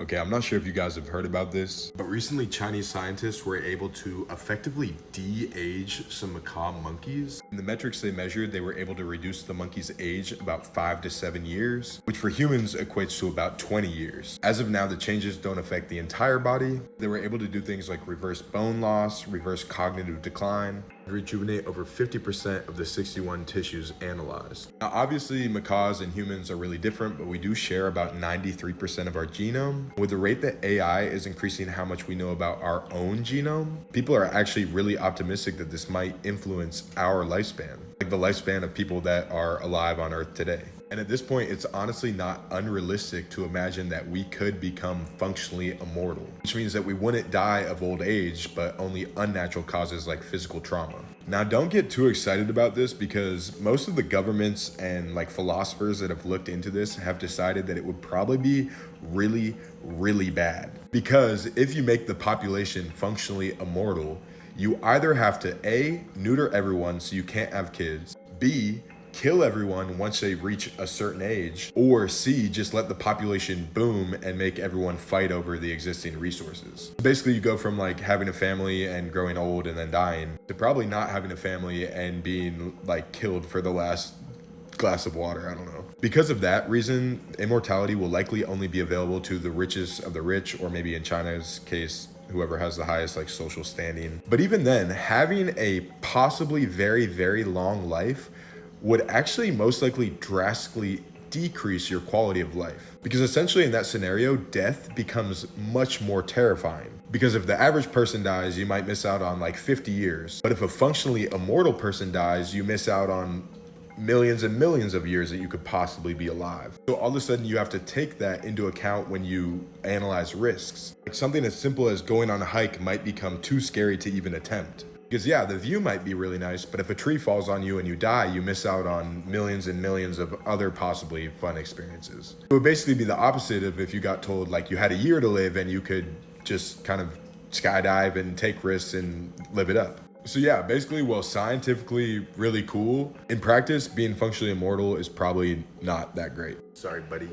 Okay, I'm not sure if you guys have heard about this, but recently Chinese scientists were able to effectively de-age some macaque monkeys. In the metrics they measured, they were able to reduce the monkey's age about 5 to 7 years, which for humans equates to about 20 years. As of now, the changes don't affect the entire body. They were able to do things like reverse bone loss, reverse cognitive decline, and rejuvenate over 50% of the 61 tissues analyzed. Now, obviously, macaques and humans are really different, but we do share about 93% of our genome. With the rate that AI is increasing how much we know about our own genome, people are actually really optimistic that this might influence our lifespan, like the lifespan of people that are alive on Earth today. And at this point, it's honestly not unrealistic to imagine that we could become functionally immortal, which means that we wouldn't die of old age, but only unnatural causes like physical trauma. Now, don't get too excited about this because most of the governments and like philosophers that have looked into this have decided that it would probably be really, really bad. Because if you make the population functionally immortal, you either have to A, neuter everyone so you can't have kids, B, kill everyone once they reach a certain age, or C, just let the population boom and make everyone fight over the existing resources. Basically, you go from like having a family and growing old and then dying to probably not having a family and being like killed for the last glass of water, I don't know. Because of that reason, immortality will likely only be available to the richest of the rich, or maybe in China's case, whoever has the highest like social standing. But even then, having a possibly very, very long life would actually most likely drastically decrease your quality of life. Because essentially in that scenario, death becomes much more terrifying. Because if the average person dies, you might miss out on like 50 years. But if a functionally immortal person dies, you miss out on millions and millions of years that you could possibly be alive. So all of a sudden you have to take that into account when you analyze risks. Like something as simple as going on a hike might become too scary to even attempt. Because yeah, the view might be really nice, but if a tree falls on you and you die, you miss out on millions and millions of other possibly fun experiences. It would basically be the opposite of if you got told like you had a year to live and you could just kind of skydive and take risks and live it up. So yeah, basically, while scientifically really cool, in practice, being functionally immortal is probably not that great. Sorry, buddy.